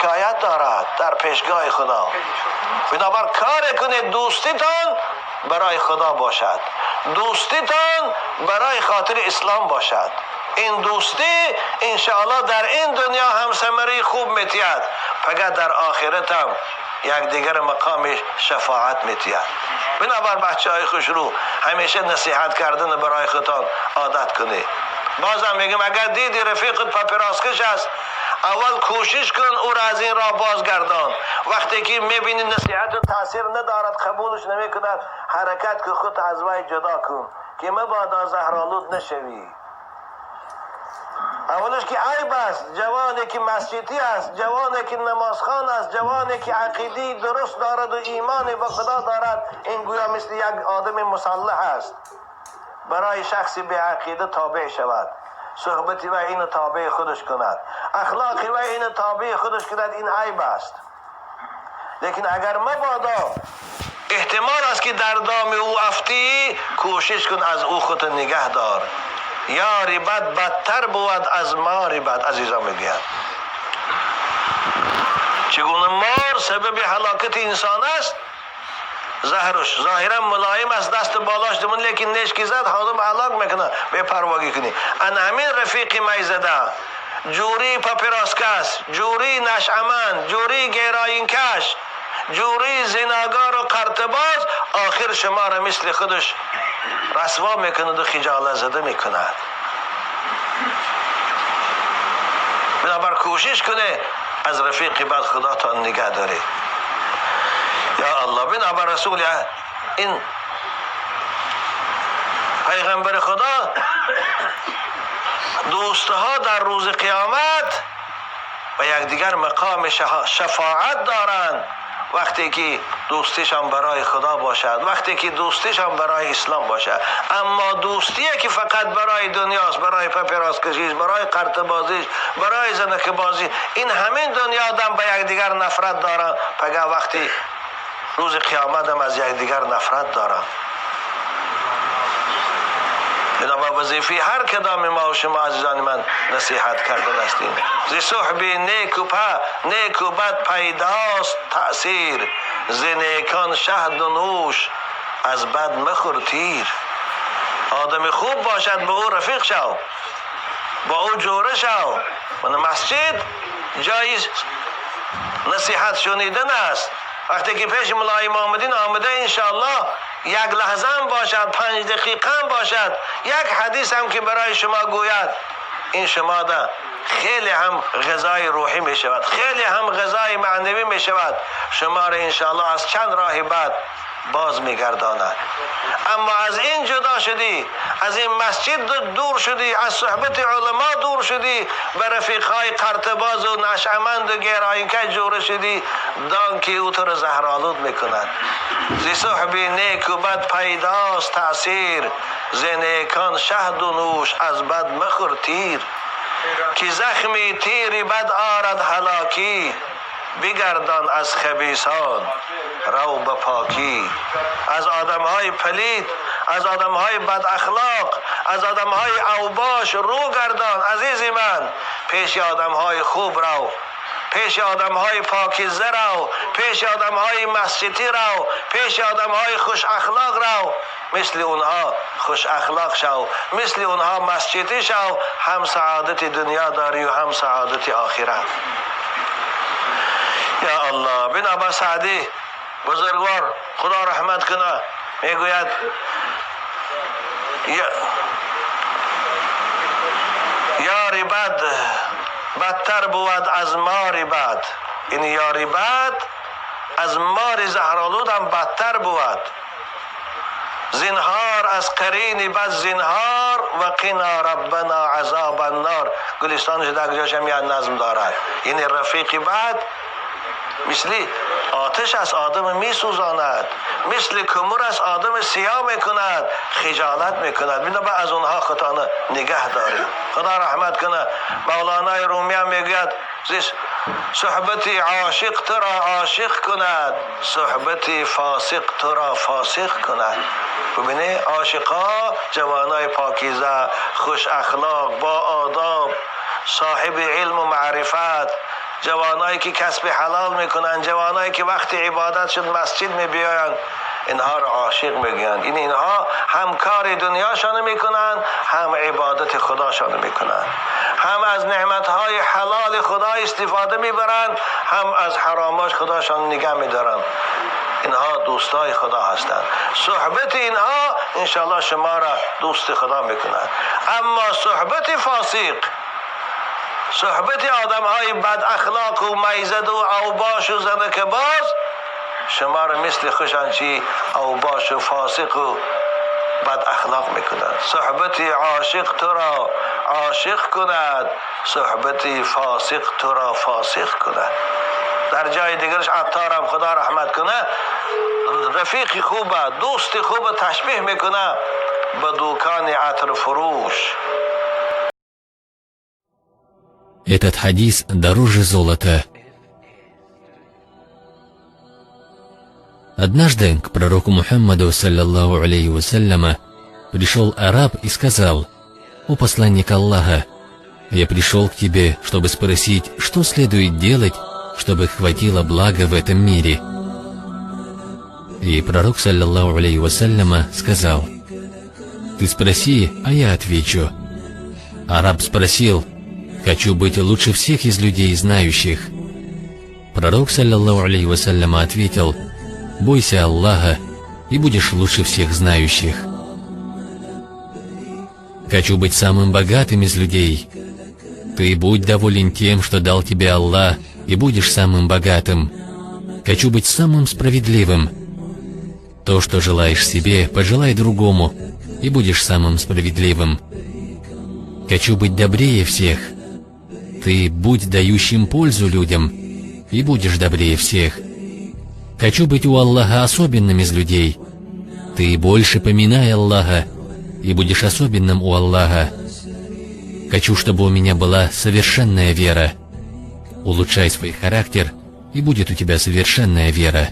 شکایت دارد در پیشگاه خدا. بنابر کار کنید دوستیتان برای خدا باشد، دوستیتان برای خاطر اسلام باشد. این دوستی انشاءالله در این دنیا هم ثمره خوب میتید، فقط در آخرت هم یک دیگر مقام شفاعت میتید. بنابر بچه های خوشرو همیشه نصیحت کردن برای خودتان عادت کنید. بازم میگم اگر دیدی رفیقت پاپراسکش است، اول کوشش کن او را از این راه بازگردان. وقتی که میبینی نصیحت تاثیر ندارد، قبولش نمیکند، حرکت که خود از وی جدا کن که مبادا زهرآلود نشوی. اولش که عیب است جوانی که مسجدی است، جوانی که نمازخوان است، جوانی که عقیدی درست دارد و ایمان به خدا دارد، این گویا مثل یک آدم مسلح است. برای شخصی به عقیده تابع شود، صحبتی و این تابع خودش کند، اخلاقی و این تابع خودش کند، این عیب است. لیکن اگر مبادا احتمال است که در دام او افتی، کوشش کن از او خود نگه دار. یاری بد بدتر بود از ماری بد. عزیزان میگوید چگونه مار سبب هلاکت انسان است، زهرش ظاهرا ملایم است دست بالاش دمون، لیکن نشکی زد آدم هلاک میکنه. به پرواگی کنی. ان همین رفیق میزده، جوری پاپراسکس، جوری نشعمن، جوری گیراین کش، جوری زناگار و قرطباز، آخر شما را مثل خودش رسوا میکند و خجالت زده میکند. بنابر کوشش کنه از رفیق بد خدا تا نگه داره. یا الله. بنابر رسول این پیغمبر خدا دوستها در روز قیامت و یک دیگر مقام شفاعت دارند وقتی که دوستیشان برای خدا باشد، وقتی که دوستیشان برای اسلام باشد. اما دوستیه که فقط برای دنیاست، برای پاپراسکشی، برای قرطبازی، برای زنک بازی، این همین دنیا دم به یک دیگر نفرت دارند، فقط وقتی روز قیامت هم از یک دیگر نفرت دارند. بنابر وظیفه هر کدام ما و شما عزیزان من نصیحت کردن هستیم. ز صحب نیک و بد پیداست تأثیر، ز نیکان شهد و نوش از بد مخور تیر. آدم خوب باشد با او رفیق شو، با او جوره شو. من مسجد جای نصیحت شنیدن است. وقتی که پیش ملای محمدین آمده انشاءالله یک لحظه هم باشد، 5 دقیقه هم باشد، یک حدیث هم که برای شما گوید، این شما ده خیلی هم غذای روحی می شود، خیلی هم غذای معنوی می شود. شما را انشاءالله از چند راه بعد باز می گرداند. اما از این جدا شدی، از این مسجد دور شدی، از صحبت علما دور شدی، به رفیقای قرطباز و نشعمند و گیراینکش جوره شدی، دان که او تو را زهرآلود می کند. ز صحب نیک و بد پیداست تأثیر، ز نیکان شهد و نوش از بد مخور تیر. که زخمی تیری بد آرد هلاکی، بگردان از خبیثان رو به پاکی. از آدمهای پلید، از آدمهای بد اخلاق، از آدمهای اوباش رو گردان. عزیزی من، پیش آدمهای خوب رو، پیش آدمهای پاکیزه رو، پیش آدمهای مسجدی رو، پیش آدمهای خوش اخلاق رو. مثل اونها خوش اخلاق شو، مثل اونها مسجدی شو، هم سعادت دنیا داری و هم سعادت آخرت. یا الله. بنابر سعدی بزرگوار خدا رحمت کنه میگوید یاری بد بدتر بود از ماری بد. این یاری بد از مار زهرآلود هم بدتر بود. زنهار از قرین بد زنهار، و قنا ربنا عذاب النار. گلستانش در جاش هم نظم دارد. این رفیق بد مثل آتش از آدم می سوزاند، مثل کمر از آدم سیاه می کند، خجالت می کند. بنابراین از اونها خودتان نگه دارید. خدا رحمت کنه. مولانا رومی هم میگوید صحبت عاشق تو را عاشق کند، صحبت فاسق تو را فاسق کند. ببینید عاشقا جوانای پاکیزه، خوش اخلاق، با آداب، صاحب علم و معرفت، جوانایی که کسب حلال میکنن، جوانایی که وقت عبادت شد مسجد میبیاین، اینها را عاشق میگن. اینها هم کار دنیاشان میکنن، هم عبادت خداشان میکنن، هم از نعمتهای حلال خدا استفاده میبرن، هم از حراماش خداشان نگه میدارن. اینها دوستای خدا هستند. صحبت اینها انشاءالله شما را دوست خدا میکنند. اما صحبت فاسق، صحبت آدم های بد اخلاق و میزد و اوباش و زنک باز شما را مثل خوشنچی اوباش و فاسق و بد اخلاق میکنند. صحبت عاشق تو را عاشق کند، صحبت فاسق تو را فاسق کند. در جای دیگرش عطارم خدا رحمت کنه رفیق خوبه، دوست خوبه تشبیه میکنه به دکان عطر فروش. Этот хадис дороже золота. Однажды к пророку Мухаммаду, саллаллаху алейхи вассаляма, пришел араб и сказал: «О посланник Аллаха, я пришел к тебе, чтобы спросить, что следует делать, чтобы хватило блага в этом мире». И пророк, саллаллаху алейхи вассаляма, сказал: «Ты спроси, а я отвечу». Араб спросил: «Хочу быть лучше всех из людей знающих». Пророк, саллаллаху алейхи вассаляма, ответил: «Бойся Аллаха, и будешь лучше всех знающих». «Хочу быть самым богатым из людей». Ты будь доволен тем, что дал тебе Аллах, и будешь самым богатым. «Хочу быть самым справедливым». То, что желаешь себе, пожелай другому, и будешь самым справедливым. «Хочу быть добрее всех». Ты будь дающим пользу людям, и будешь добрее всех. «Хочу быть у Аллаха особенным из людей». Ты больше поминай Аллаха, и будешь особенным у Аллаха. «Хочу, чтобы у меня была совершенная вера». Улучшай свой характер, и будет у тебя совершенная вера.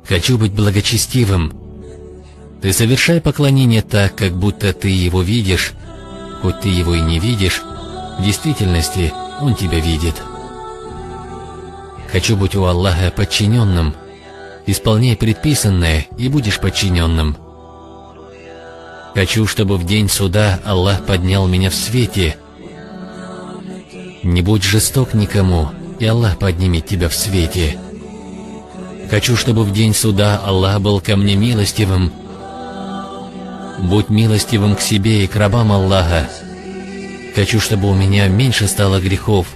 «Хочу быть благочестивым». Ты совершай поклонение так, как будто ты его видишь. Хоть ты его и не видишь, в действительности он тебя видит. «Хочу быть у Аллаха подчиненным». Исполняй предписанное, и будешь подчиненным. «Хочу, чтобы в день суда Аллах поднял меня в свете». Не будь жесток никому, и Аллах поднимет тебя в свете. «Хочу, чтобы в день суда Аллах был ко мне милостивым». Будь милостивым к себе и к рабам Аллаха. «Хочу, чтобы у меня меньше стало грехов».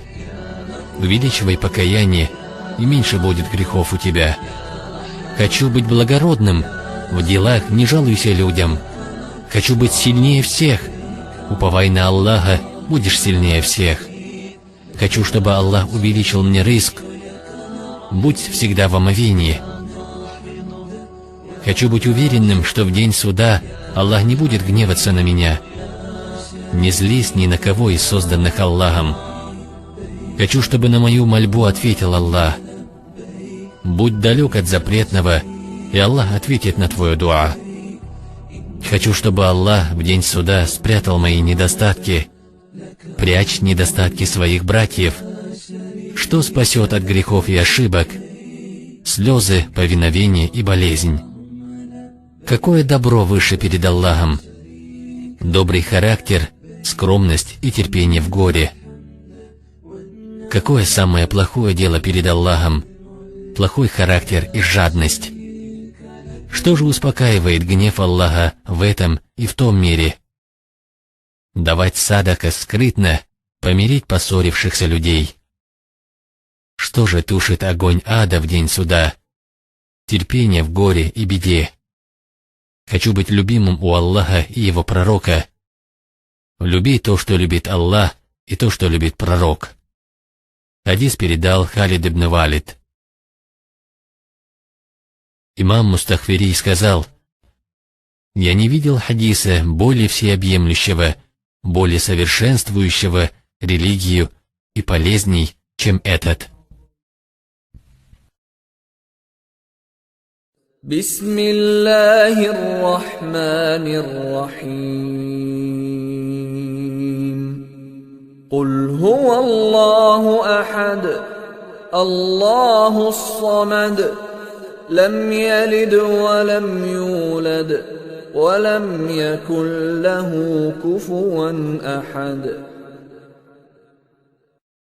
Увеличивай покаяние, и меньше будет грехов у тебя. «Хочу быть благородным, в делах не жалуйся людям». «Хочу быть сильнее всех». Уповай на Аллаха, будешь сильнее всех. «Хочу, чтобы Аллах увеличил мне ризк». Будь всегда в омовении. «Хочу быть уверенным, что в день суда Аллах не будет гневаться на меня». Не злись ни на кого из созданных Аллахом. «Хочу, чтобы на мою мольбу ответил Аллах». Будь далек от запретного, и Аллах ответит на твою дуа. «Хочу, чтобы Аллах в день суда спрятал мои недостатки». Прячь недостатки своих братьев. Что спасет от грехов и ошибок? Слезы, повиновение и болезнь. Какое добро выше перед Аллахом? Добрый характер, скромность и терпение в горе. Какое самое плохое дело перед Аллахом? Плохой характер и жадность. Что же успокаивает гнев Аллаха в этом и в том мире? Давать садака скрытно, помирить поссорившихся людей. Что же тушит огонь ада в день суда? Терпение в горе и беде. Хочу быть любимым у Аллаха и Его пророка. Люби то, что любит Аллах, и то, что любит пророк. Хадис передал Халид ибн Валид. Имам Мустахфири сказал: «Я не видел хадиса более всеобъемлющего, более совершенствующего религию и полезней, чем этот». قل هو الله أحد الله الصمد لم يلد ولم يولد ولم يكن له كفوا أحد